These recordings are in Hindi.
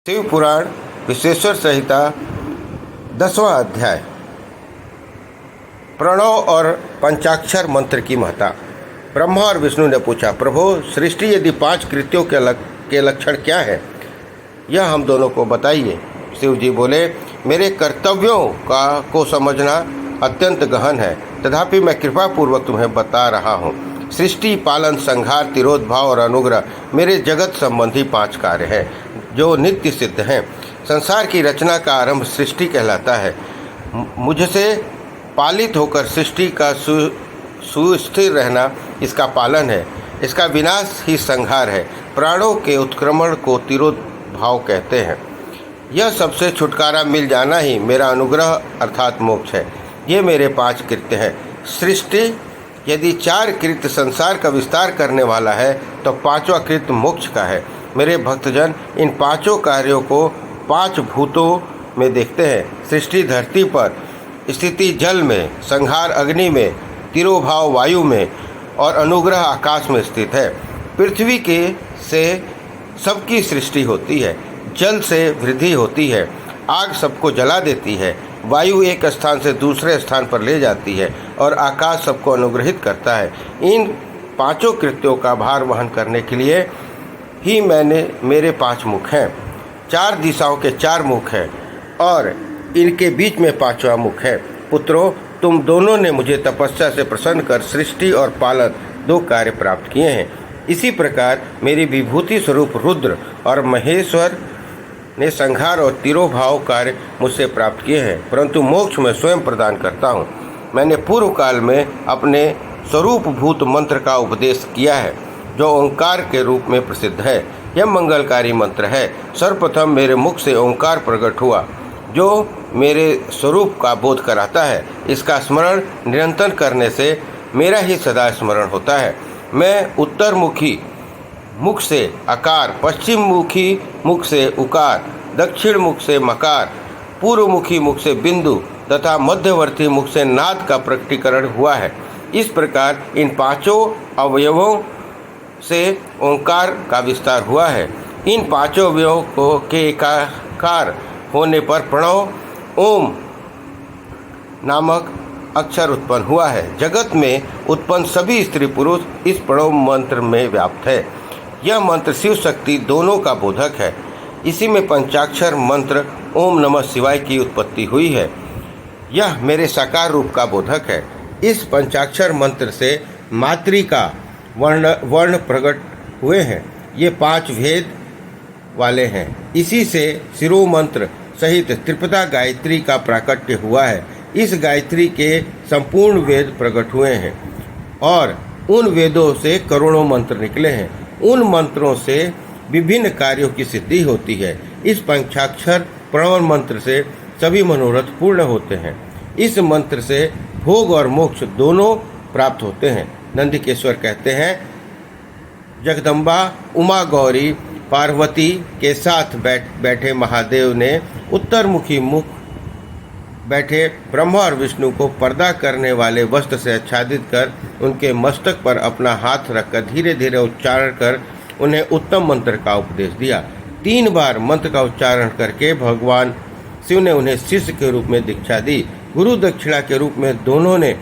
शिव पुराण विश्वेश्वर संहिता 10वां अध्याय। प्रणव और पंचाक्षर मंत्र की महत्ता। ब्रह्मा और विष्णु ने पूछा, प्रभु, सृष्टि यदि 5 कृत्यों के लक्षण क्या है, यह हम दोनों को बताइए। शिव जी बोले, मेरे कर्तव्यों को समझना अत्यंत गहन है, तथापि मैं कृपापूर्वक तुम्हें बता रहा हूँ। सृष्टि, पालन, संहार, तिरोधाव और अनुग्रह मेरे जगत संबंधी 5 कार्य हैं जो नित्य सिद्ध हैं। संसार की रचना का आरंभ सृष्टि कहलाता है। मुझसे पालित होकर सृष्टि का सुस्थिर रहना इसका पालन है। इसका विनाश ही संहार है। प्राणों के उत्क्रमण को तिरोधाव कहते हैं। यह सबसे छुटकारा मिल जाना ही मेरा अनुग्रह अर्थात मोक्ष है। ये मेरे 5 कृत्य हैं। सृष्टि यदि 4 कृत्य संसार का विस्तार करने वाला है, तो 5वां कृत्य मोक्ष का है। मेरे भक्तजन इन 5 कार्यों को 5 भूतों में देखते हैं। सृष्टि धरती पर, स्थिति जल में, संहार अग्नि में, तिरोभाव वायु में और अनुग्रह आकाश में स्थित है। पृथ्वी के से सबकी सृष्टि होती है। जल से वृद्धि होती है। आग सबको जला देती है। वायु एक स्थान से दूसरे स्थान पर ले जाती है और आकाश सबको अनुग्रहित करता है। इन 5 कृत्यों का भार वहन करने के लिए ही मेरे 5 मुख हैं। 4 दिशाओं के 4 मुख हैं और इनके बीच में 5वां मुख है। पुत्रों, तुम दोनों ने मुझे तपस्या से प्रसन्न कर सृष्टि और पालन 2 कार्य प्राप्त किए हैं। इसी प्रकार मेरी विभूति स्वरूप रुद्र और महेश्वर ने संहार और तिरोभाव कार्य मुझसे प्राप्त किए हैं, परंतु मोक्ष में स्वयं प्रदान करता हूँ। मैंने पूर्व काल में अपने स्वरूप भूत मंत्र का उपदेश किया है, जो ओंकार के रूप में प्रसिद्ध है। यह मंगलकारी मंत्र है। सर्वप्रथम मेरे मुख से ओंकार प्रकट हुआ, जो मेरे स्वरूप का बोध कराता है। इसका स्मरण निरंतर करने से मेरा ही सदा स्मरण होता है। मैं उत्तरमुखी मुख से अकार, पश्चिम मुखी मुख से उकार, दक्षिण मुख से मकार, पूर्व मुखी मुख से बिंदु तथा मध्यवर्ती मुख से नाद का प्रकटीकरण हुआ है। इस प्रकार इन 5 अवयवों से ओंकार का विस्तार हुआ है। इन 5 अवयवों के एकाकार होने पर प्रणव ओम नामक अक्षर उत्पन्न हुआ है। जगत में उत्पन्न सभी स्त्री पुरुष इस प्रणव मंत्र में व्याप्त है। यह मंत्र शिव शक्ति दोनों का बोधक है। इसी में पंचाक्षर मंत्र ओम नमः शिवाय की उत्पत्ति हुई है। यह मेरे साकार रूप का बोधक है। इस पंचाक्षर मंत्र से मातृका वर्ण प्रकट हुए हैं। ये 5 भेद वाले हैं। इसी से शिरो मंत्र सहित त्रिपदा गायत्री का प्राकट्य हुआ है। इस गायत्री के संपूर्ण वेद प्रकट हुए हैं और उन वेदों से करोड़ों मंत्र निकले हैं। उन मंत्रों से विभिन्न कार्यों की सिद्धि होती है। इस पंचाक्षर प्रणव मंत्र से सभी मनोरथ पूर्ण होते हैं। इस मंत्र से भोग और मोक्ष दोनों प्राप्त होते हैं। नंदिकेश्वर कहते हैं, जगदम्बा उमा गौरी पार्वती के साथ बैठे महादेव ने उत्तरमुखी मुख बैठे ब्रह्मा और विष्णु को पर्दा करने वाले वस्त्र से आच्छादित कर उनके मस्तक पर अपना हाथ रखकर धीरे धीरे उच्चारण कर उन्हें उत्तम मंत्र का उपदेश दिया। 3 बार मंत्र का उच्चारण करके भगवान शिव ने उन्हें शिष्य के रूप में दीक्षा दी। गुरु दक्षिणा के रूप में दोनों ने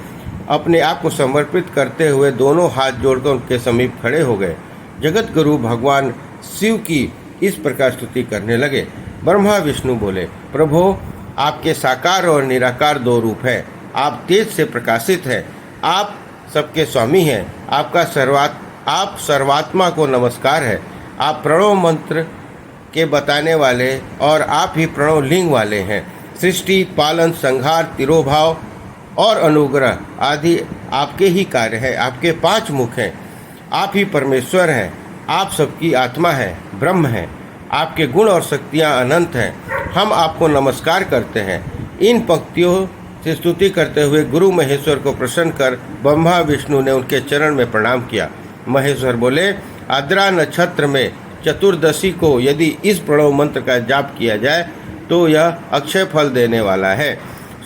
अपने आप को समर्पित करते हुए दोनों हाथ जोड़कर उनके समीप खड़े हो गए। जगत गुरु भगवान शिव की इस प्रकार स्तुति करने लगे। ब्रह्मा विष्णु बोले, प्रभु, आपके साकार और निराकार 2 रूप हैं। आप तेज से प्रकाशित हैं। आप सबके स्वामी हैं। आप सर्वात्मा को नमस्कार है। आप प्रणव मंत्र के बताने वाले और आप ही प्रणव लिंग वाले हैं। सृष्टि, पालन, संहार, तिरोभाव और अनुग्रह आदि आपके ही कार्य हैं। आपके 5 मुख हैं। आप ही परमेश्वर हैं। आप सबकी आत्मा है, ब्रह्म है। आपके गुण और शक्तियाँ अनंत हैं। हम आपको नमस्कार करते हैं। इन पंक्तियों से स्तुति करते हुए गुरु महेश्वर को प्रसन्न कर ब्रह्मा विष्णु ने उनके चरण में प्रणाम किया। महेश्वर बोले, आद्रा नक्षत्र में चतुर्दशी को यदि इस प्रणव मंत्र का जाप किया जाए तो यह अक्षय फल देने वाला है।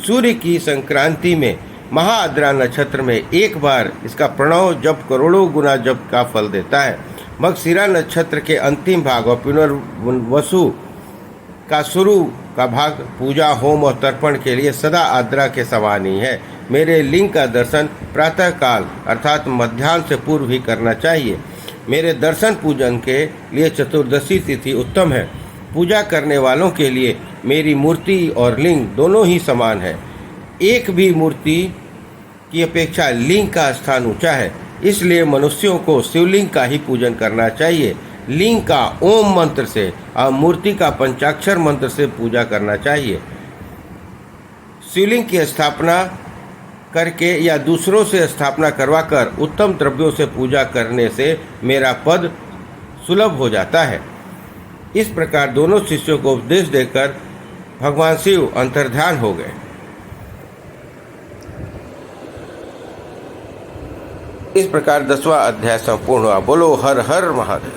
सूर्य की संक्रांति में महाआद्रा नक्षत्र में 1 बार इसका प्रणव जप करोड़ों गुना जप का फल देता है। मगशिरा नक्षत्र के अंतिम भाग और पुनर्वसु का शुरू का भाग पूजा, होम और तर्पण के लिए सदा आद्रा के समान ही है। मेरे लिंग का दर्शन प्रातः काल अर्थात मध्याह्न से पूर्व ही करना चाहिए। मेरे दर्शन पूजन के लिए चतुर्दशी तिथि उत्तम है। पूजा करने वालों के लिए मेरी मूर्ति और लिंग दोनों ही समान है। एक भी मूर्ति की अपेक्षा लिंग का स्थान ऊंचा है, इसलिए मनुष्यों को शिवलिंग का ही पूजन करना चाहिए। लिंग का ओम मंत्र से और मूर्ति का पंचाक्षर मंत्र से पूजा करना चाहिए। शिवलिंग की स्थापना करके या दूसरों से स्थापना करवाकर उत्तम द्रव्यों से पूजा करने से मेरा पद सुलभ हो जाता है। इस प्रकार दोनों शिष्यों को उपदेश देकर भगवान शिव अंतर्ध्यान हो गए। इस प्रकार 10वां अध्याय संपूर्ण हुआ। बोलो हर हर महादेव।